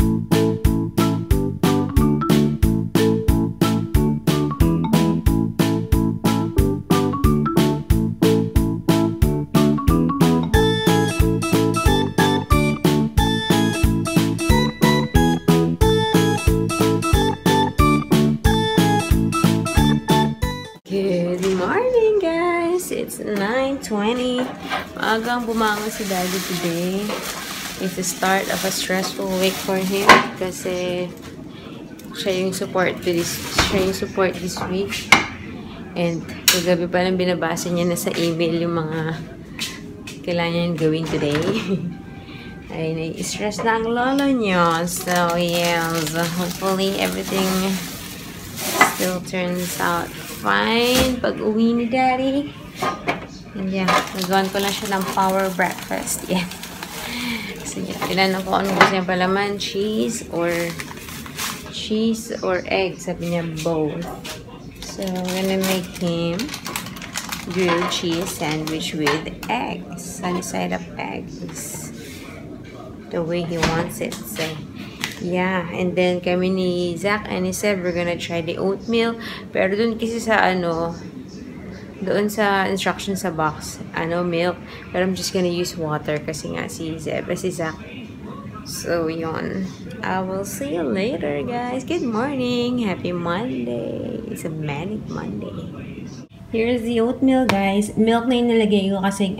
Good morning, guys! It's 9:20. Maagang bumangon si Daddy today. It's the start of a stressful week for him kasi siya yung support this week. And kagabi pa lang binabasa niya na sa email yung mga kailangan niyang gawin today. Ay, nai-stress na ang lolo niyo. So, yes. Hopefully, everything still turns out fine pag uwi ni Daddy. And yeah, nagawan ko lang siya ng power breakfast. Yeah. So yeah, tinanong ko ano gusto niya palaman, cheese or egg. Sabi niya both. So I'm gonna make him grilled cheese sandwich with eggs. Sunny side up eggs. The way he wants it. So yeah, and then kami ni Zach and he said we're gonna try the oatmeal. Pero dun kasi sa doon sa instruction sa box, milk. Pero I'm just gonna use water kasi nga si Zach. So, yun. I will see you later, guys. Good morning. Happy Monday. It's a manic Monday. Here's the oatmeal, guys. Milk na yung nilagay ko kasi,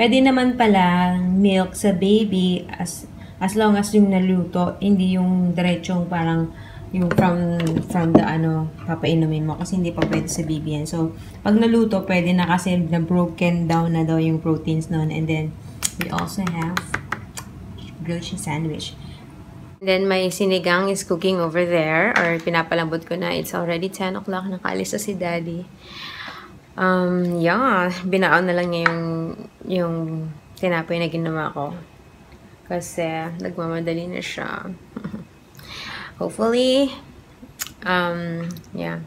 pwede naman pala milk sa baby as long as yung naluto, hindi yung diretsong parang yung from the papainumin mo kasi hindi pa pwede sa baby yan. So, pag naluto, pwede na kasi na broken down na daw yung proteins nun. And then, we also have grilled cheese sandwich. And then, my sinigang is cooking over there or pinapalambot ko na. It's already 10 o'clock. Nakaalis na si Daddy. Yeah, binaon na lang niya yung tinapay na ginawa ko. Kasi, nagmamadali na siya. Hopefully, yeah.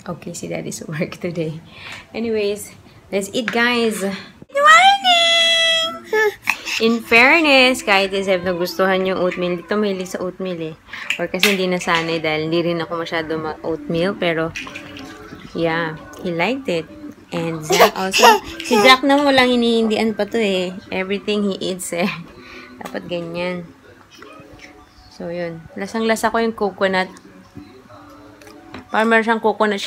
Okay, si Daddy's work today. Anyways, let's eat, guys. Good morning! In fairness, kahit isip nagustuhan yung oatmeal, dito mahilig sa oatmeal eh. Or kasi hindi nasanay dahil hindi rin ako masyado oatmeal. Pero, yeah, he liked it. And Zach also, si Zach na walang hinihindian pa to eh. Everything he eats eh. Dapat ganyan. So, yun. Lasang-lasa ko yung coconut. Parang meron siyang coconut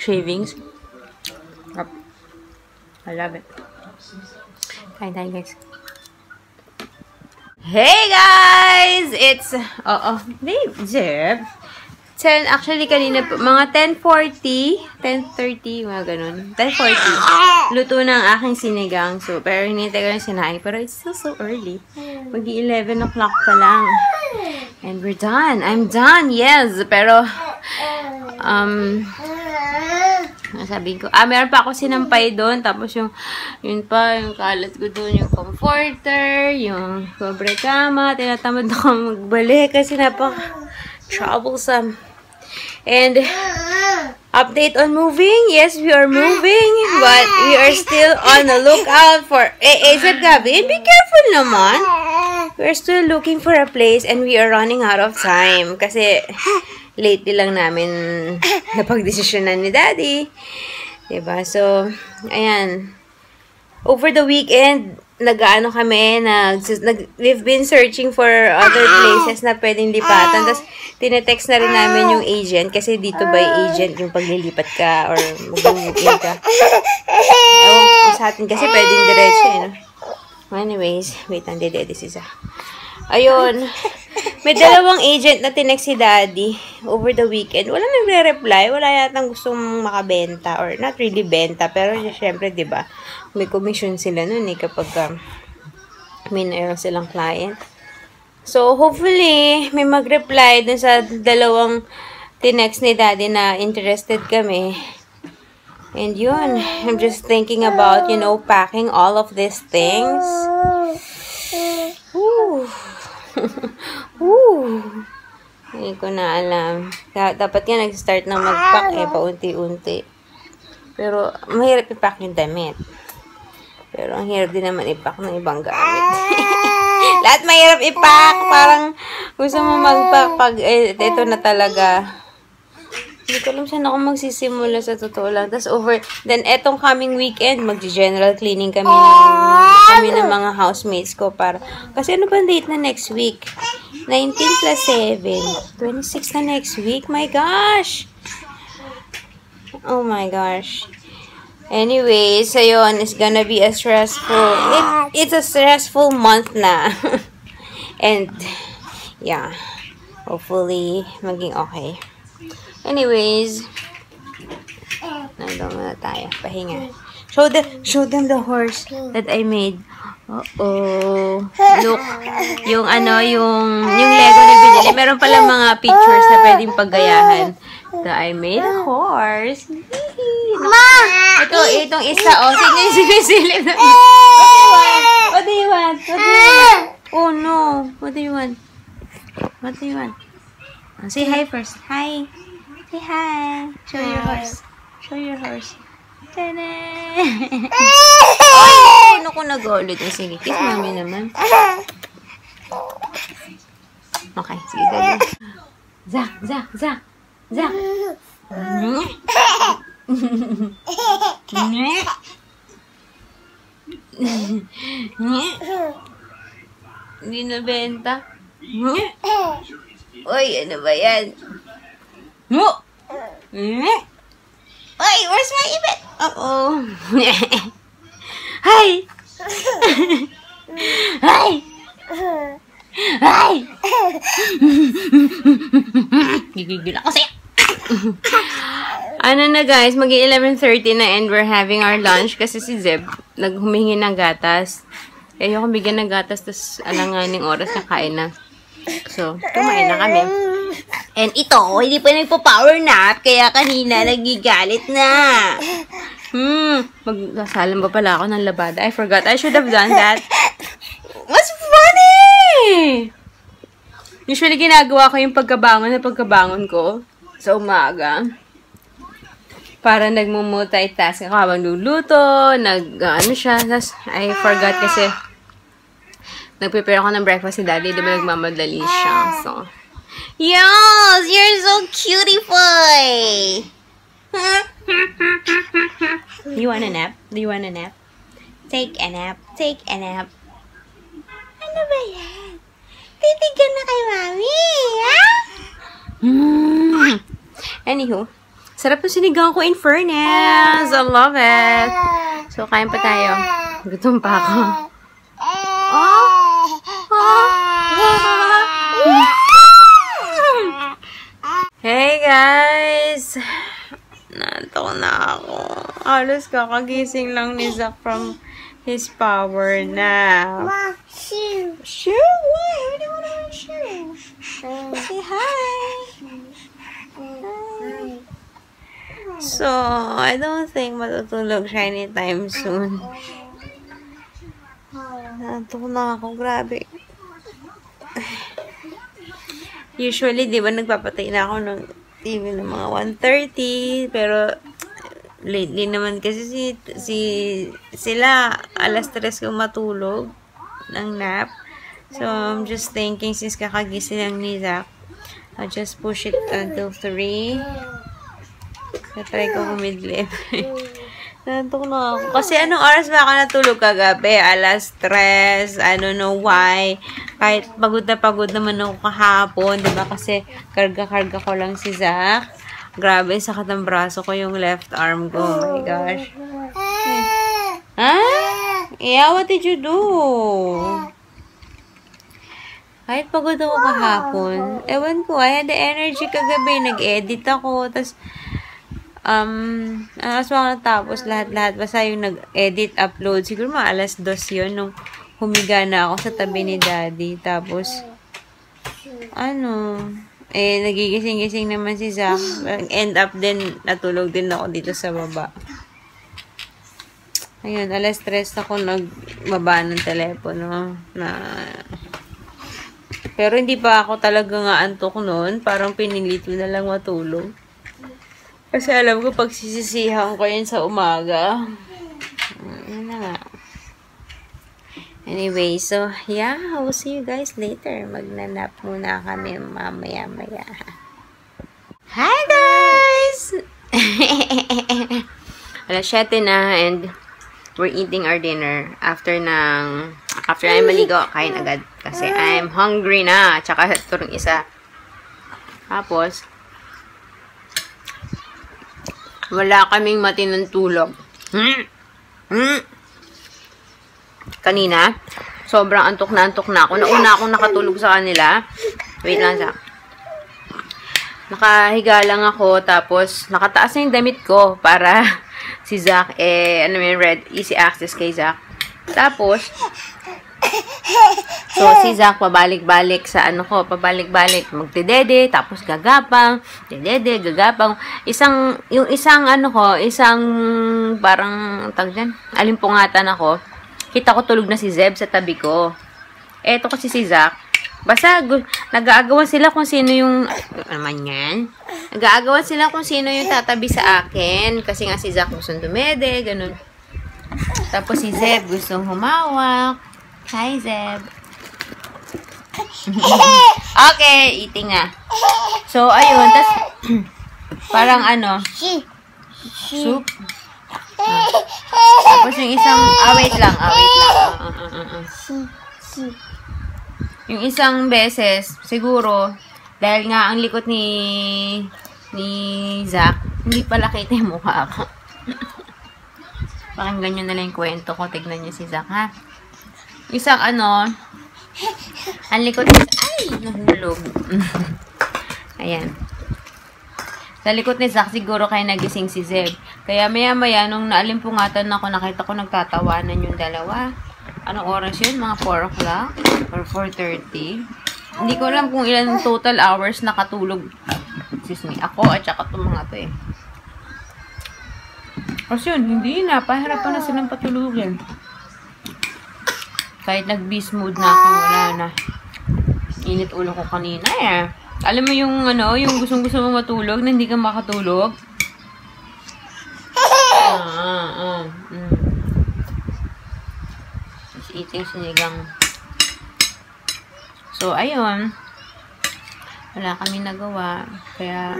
shavings. I love it. Kain tayo, guys. Hey, guys! It's, babe, Zeb. Actually, kanina, mga 10:40, 10:30, mga ganun. 10:40. Luto na ang aking sinigang. So, pero hinintay ko yung sinaing. Pero it's still so early. Mag-11 o'clock pa lang. And we're done. I'm done, yes. Pero, sabi ko, meron pa ako sinampay doon. Tapos yung kalat ko doon, yung comforter, yung sobre kama. Tinatamad ako magbalik kasi troublesome. And update on moving. Yes, we are moving, but we are still on the lookout for Zeb Gavin. Be careful naman. We are still looking for a place and we are running out of time kasi lately lang namin napagdesisyonan ni Daddy. Diba? So, ayan. Over the weekend, we've been searching for other places na pwedeng lipatan. Tapos, tinetext na rin namin yung agent kasi dito by agent yung paglilipat ka or mag-booking ka. Sa atin kasi pwedeng diretso eh, no? Anyways, wait, this is ayun. May dalawang agent na tinext si Daddy over the weekend. Wala nagre-reply. Wala yatang gustong makabenta or not really benta. Pero syempre, diba, may commission sila nun eh kapag may naroon silang client. So, hopefully, may mag-reply dun sa dalawang tinext ni Daddy na interested kami. And yun, I'm just thinking about, packing all of these things. Ooh. Hindi ko na alam. Dapat nga nag-start na mag-pack paunti-unti. Pero, mahirap i-pack yung damit. Pero, ang hirap din naman i-pack ng ibang gamit. Lahat mahirap i-pack. Gusto mo ito na talaga. Hindi ko alam saan ako magsisimula sa totoo lang. Then etong coming weekend, mag-general cleaning kami ng mga housemates ko para, kasi ano ba date na next week? 19 plus 7. 26 na next week. My gosh! Oh my gosh. Anyways, ayun, it's gonna be a stressful, it's a stressful month na. And, yeah, hopefully, maging okay. Anyways, nandun muna tayo. Pahinga. Show them the horse that I made. Uh-oh. Look. Yung Lego na binili. Meron pala mga pictures na pwedeng paggayahan. So, I made a horse. Ma! Itong isa. Oh, sinisilip na. What do you want? Oh, no. What do you want? Say hi first. Hi. Say hi. Show your horse. Tada! Ay, ano ko nag-ulit. Sige, kiss mami naman. Okay, sige, dali. Zak. Hindi nabenta. Uy, ano ba yan? Uy, where's my ibit? Uh-oh. Hi! Gigigil ako sa'yo. Ano na guys, mag-11:30 na and we're having our lunch kasi si Zeb naghumingi ng gatas. Ayoko bigyan ng gatas, tapos alanganing oras na kain na. So, kumain na kami. And ito, hindi pa nagpo-power nap, kaya kanina nagigalit na. Magsasalam ba pala ako ng labada? I forgot. I should have done that. What's funny? Usually, ginagawa ko yung pagkabangon ko sa umaga. Para nagmumultitask ako habang luluto, siya. Tapos, I forgot kasi nag-prepare ako ng breakfast si Daddy. Diba nagmamadali siya. So, yes! You're so cutie boy! Do you want a nap? Take a nap. Ano ba yan? Titigyan na kay Mami, ha? Anywho, sarap yung sinigang ko in fairness. I love it. So, kain pa tayo. Gutom pa ako. Hey guys! Nantok na ako. Halos kakagising lang ni Zach from his power nap. Shoe! Why? Why do you want to wear shoes? Say hi! So, I don't think matutulog siya anytime soon. Nantok na ako. Grabe. Usually, di ba, nagpapatay na ako ng TV ng mga 1:30, pero lately naman kasi sila alas 3 kung matulog ng nap. So, I'm just thinking, since kakagising lang ni Zach, I'll just push it until 3. Natry ko kumidlip. Nantok na ako. Kasi anong oras ba ako natulog kagabi? Alas 3. I don't know why. Kahit pagod naman ako kahapon. Diba? Kasi karga-karga ko lang si Zach. Grabe, sakit ang braso ko, yung left arm ko. Oh my gosh. Yeah, what did you do? Kahit pagod ako kahapon. Ewan ko, I had the energy kagabi. Nag-edit ako. Tapos, alas mga natapos lahat-lahat. Basta yung nag-edit, upload. Siguro mga alas 2 yun nung humiga na ako sa tabi ni Daddy. Tapos, nagigising-gising naman si Zach. End up din, natulog din ako dito sa baba. Ayun, alas 3 ako nagbaba ng telepono. Pero hindi pa ako talaga nga antok noon. Parang pinilit ko na lang matulog. Kasi alam ko, pag sisisihan ko yun sa umaga. Yun na nga. Anyway, so, yeah, I will see you guys later. Magnanap muna kami mamaya-maya. Hi, guys! Alas 7 na, and we're eating our dinner. After ay maligo, kain agad. Kasi I'm hungry na. Tsaka ito rin isa. Tapos, wala kaming matinong tulog. Kanina, sobrang antok na ako. Nauna akong nakatulog sa kanila. Wait lang sa. Nakahiga lang ako, tapos nakataas na yung damit ko para si Zach, red, easy access kay Zach. Tapos, so si Zach pabalik-balik sa pabalik-balik, magdedede, tapos gagapang, dedede, gagapang. Yung isang parang, alimpungatan ako. Kita ko tulog na si Zeb sa tabi ko. Eto kasi si Zach. Basta, nag-aagawan sila kung sino yung, naman yan? Nag-aagawan sila kung sino yung tatabi sa akin. Kasi nga si Zach gustong dumede, ganun. Tapos si Zeb gustong humawak. Hi, Zeb. Okay, eating nga. So, ayun. Tas, parang soup. Tapos yung isang, wait lang. Yung isang beses, siguro, dahil nga ang likot ni Zach, hindi pala kita yung mukha ako. Pakinggan nyo na lang yung kwento ko. Tignan nyo si Zach, ha? Isang ang likot ni Zach, nahulog. Ayan. Sa likot ni Zach, siguro kaya nagising si Zeb. Kaya maya-maya, nung naalimpungatan ako, nakita ko nagtatawanan yung dalawa. Anong oras yun? Mga 4 o'clock? Or 4:30? Hindi ko alam kung ilan total hours nakatulog. Excuse me. Ako at saka itong mga to Kasi yun, hindi na. Pahirapan na silang patulugin. Kahit nag-beast mood na ako, wala na. Init ulo ko kanina Alam mo yung yung gustong-gusto mo matulog na hindi ka makatulog? Eating sinigang. So, ayun. Wala kami nagawa. Kaya,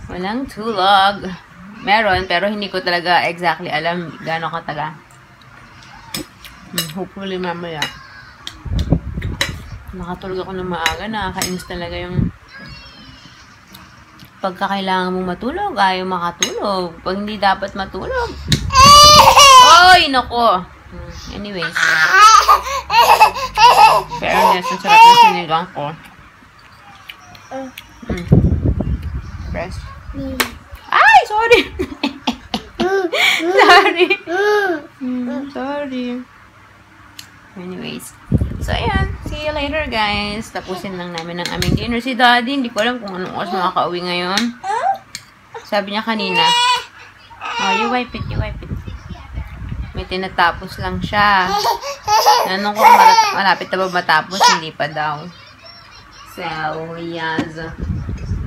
walang tulog. Meron, pero hindi ko talaga exactly alam gaano kataga. Hopefully, mamaya. Nakatulog ako ng maaga. Nakakainis talaga yung pagkakailangan mong matulog, ayaw makatulog. Pag hindi dapat matulog. Oy, nako! Anyways. Fairness, ang sarap na sinigang ko. Press. Ay, sorry! Sorry. Anyways. So, ayan. See you later, guys. Tapusin lang namin ang aming dinner. Si Daddy, hindi ko alam kung anong oras makaka-uwi ngayon. Sabi niya kanina. You wipe it. May tinatapos lang siya. Nanong ko malapit na ba matapos? Hindi pa daw. So, yes.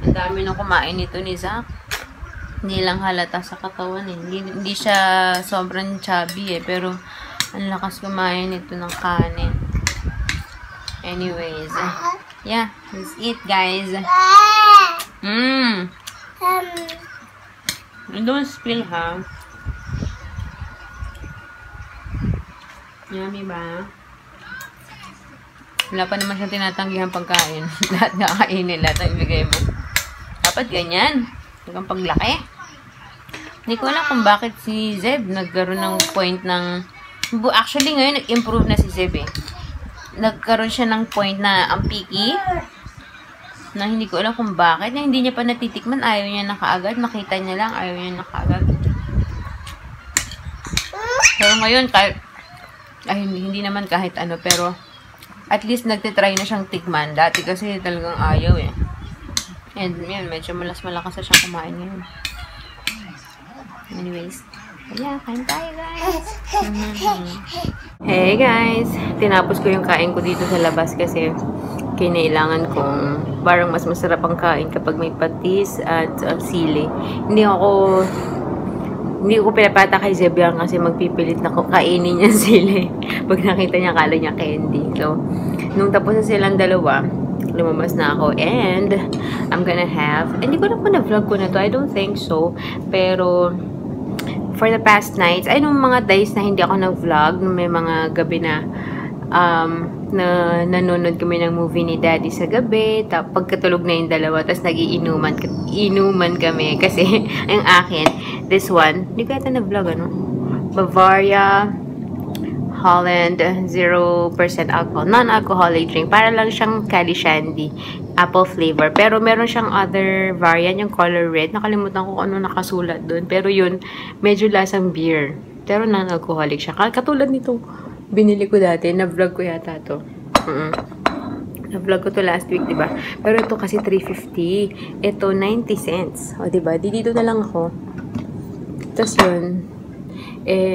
Ang dami na kumain nito ni Zach. Hindi lang halata sa katawan Hindi siya sobrang chubby pero ang lakas kumain nito ng kanin. Anyways. Yeah, let's eat, guys. Don't spill, ha? Yummy ba? Wala pa naman siyang tinatanggihan pagkain. Lahat kakainin, lahat ang ibigay mo. Dapat ganyan. Hanggang paglaki. Hindi ko alam kung bakit si Zeb nagkaroon ng point ng... Actually, ngayon, nag-improve na si Zeb Nagkaroon siya ng point na ang picky. Na hindi ko alam kung bakit. Na hindi niya pa natitikman. Ayaw niya na kaagad. Makita niya lang. Ayaw niya na kaagad. Pero ngayon, kahit... hindi naman kahit pero at least nagtitry na siyang tikman. Dati kasi talagang ayaw And yun, medyo malakas na siyang kumain ngayon. Anyways, yeah, kain tayo, guys. Hey, guys. Tinapos ko yung kain ko dito sa labas kasi kinailangan kong parang mas masarap ang kain kapag may patis at sili. Hindi ako Hindi ko pinapata kay Zebian kasi magpipilit na kainin niya sila. Pag nakita niya, kala niya candy. So, nung tapos na silang dalawa, lumabas na ako. And, I'm gonna have, hindi ko na po na-vlog ko na to. I don't think so. Pero, for the past nights, ay nung mga days na hindi ako nag-vlog, nung may mga gabi na, na nanonood kami ng movie ni Daddy sa gabi, tapos pagkatulog na yung dalawa, tapos inuman kami, kasi ang akin, this one, hindi ko yata na-vlog, ano? Bavaria Holland 0% alcohol, non-alcoholic drink, para lang siyang Cali Shandy, apple flavor, pero meron siyang other variant, yung color red, nakalimutan ko kung ano nakasulat doon, pero yun, medyo lasang beer, pero non-alcoholic siya, katulad nito, binili ko dati, na-vlog ko yata to. Na-vlog ko to last week, diba? Pero ito kasi 350. Ito, 90 cents. O, diba? Dito na lang ako. Tapos yun.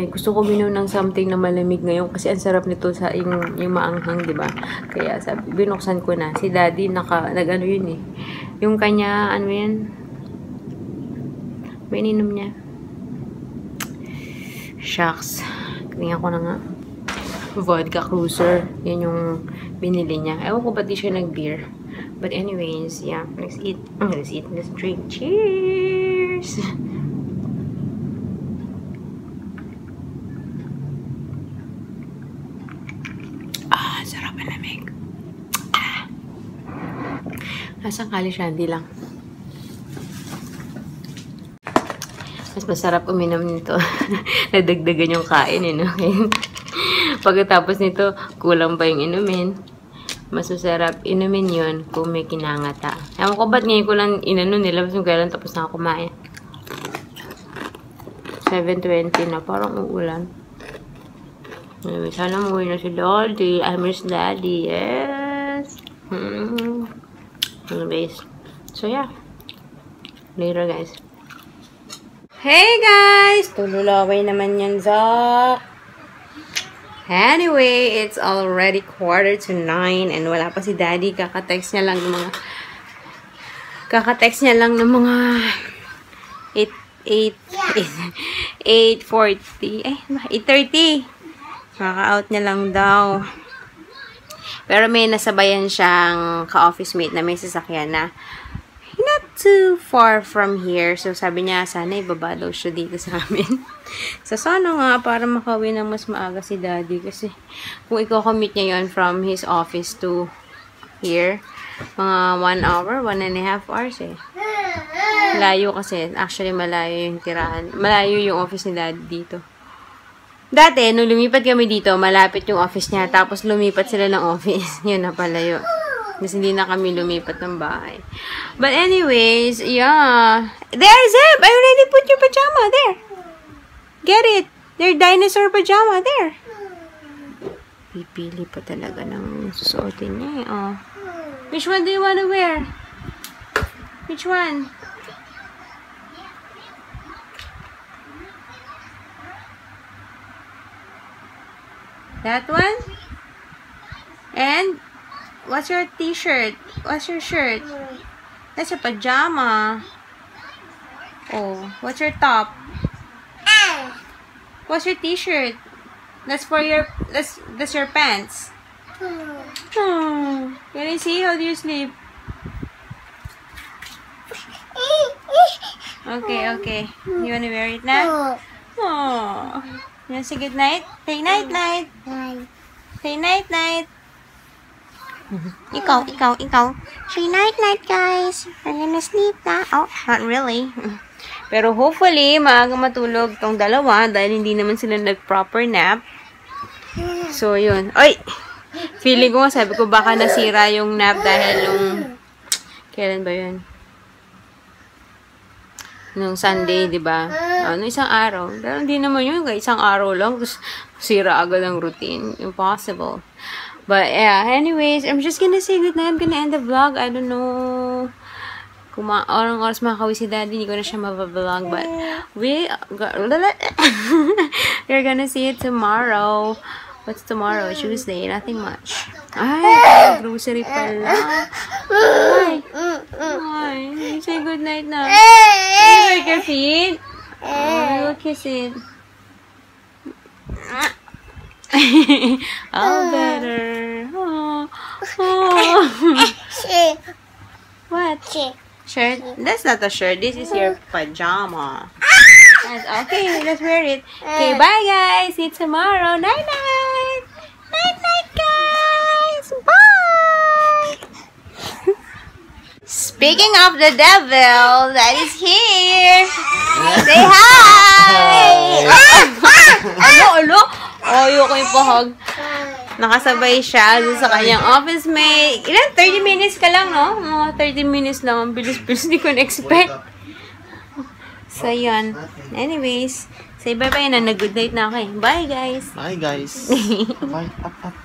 Gusto ko minom ng something na malamig ngayon kasi ang sarap nito sa yung maanghang, diba? Kaya sabi, binuksan ko na. Si Daddy, nag-ano yun eh. Yung kanya, ano yan? May ininom niya. Shucks. Tingnan ko na nga. Vodka cruiser. Yan yung binili niya. Ewan ko ba't di siya nag-beer. But anyways, yeah. Let's eat. Let's drink. Cheers! Sarap ang lamig. Nasang Cali Shandy lang. Mas masarap uminom nito. Nadagdagan yung kain, no? Pagkatapos nito, kulang pa yung inumin. Mas masarap inumin yun kung may kinangata. Ewan ko ba't ngayon ko lang inano nila. Mas kailan tapos na ako kumain. 7:20 na. Parang uulan. Anyway, sana umuwi na si Daddy. I miss Daddy. Yes. Anyways. So, yeah. Later, guys. Hey, guys! Tululaway naman yan, Zach. Anyway, it's already 8:45 and wala pa si Daddy. Kaka-text niya lang ng mga 8:40. 8:30. Kaka-out niya lang daw. Pero may nasabayan siyang ka-office mate na may sasakyan na not too far from here. So, sabi niya, sana ibaba daw siya dito sa amin. So, sana nga, para makauwi na mas maaga si Daddy. Kasi, kung i-commute niya yun from his office to here, mga 1 hour, 1.5 hours eh. Malayo kasi. Actually, malayo yung tirahan. Malayo yung office ni Daddy dito. Dati, nung lumipat kami dito, malapit yung office niya. Tapos, lumipat sila ng office. Yun na palayo. Kasi hindi na kami lumipat ng bahay. But anyways, yeah. There, Zeb! I already put your pajama. There. Get it. Their dinosaur pajama. There. Pipili pa talaga ng susuotin niya eh. Oh. Which one do you want to wear? Which one? That one? And what's your t-shirt? What's your shirt? That's your pajama. Oh, what's your top? What's your t-shirt? That's for your that's your pants. Oh, can you see? How do you sleep? Okay. You wanna wear it now? Oh. You wanna say good night? Say night. Say night. Ikaw. Say night, guys. We're gonna sleep na. Oh, not really. Pero hopefully, maaga matulog tong dalawa dahil hindi naman sila nag-proper nap. So, yun. Ay! Feeling ko, sabi ko baka nasira yung nap dahil nung... Kailan ba yun? Nung Sunday, di ba? Nung isang araw. Pero hindi naman yun. Isang araw lang. Tapos, sira agad ang routine. Impossible. But, yeah. Anyways, I'm just gonna say goodnight. I'm gonna end the vlog. I don't know... Kung oras makakawi si Daddy, hindi ko na siya mabablog. But, we're gonna see it tomorrow. What's tomorrow? Tuesday. Nothing much. Ay, grocery pala. Ay, say goodnight na. You like your feet? Oh, Kiss it. Oh, better. Oh. What? Shirt? That's not a shirt. This is your pajama. Okay, let's wear it. Okay, bye guys. See you tomorrow. Night-night. Night-night, guys. Bye. Speaking of the devil that is here. Say hi. Alo. Ayoko yung pahag. Nakasabay siya sa kanyang office mate. Ilan? 30 minutes ka lang, no? Mga 30 minutes lang. Ang bilis-bilis. Hindi ko na-expect. So, yun. Anyways, say bye-bye na. Nag-good night na ako eh. Bye, guys. Bye, guys. Bye. Up.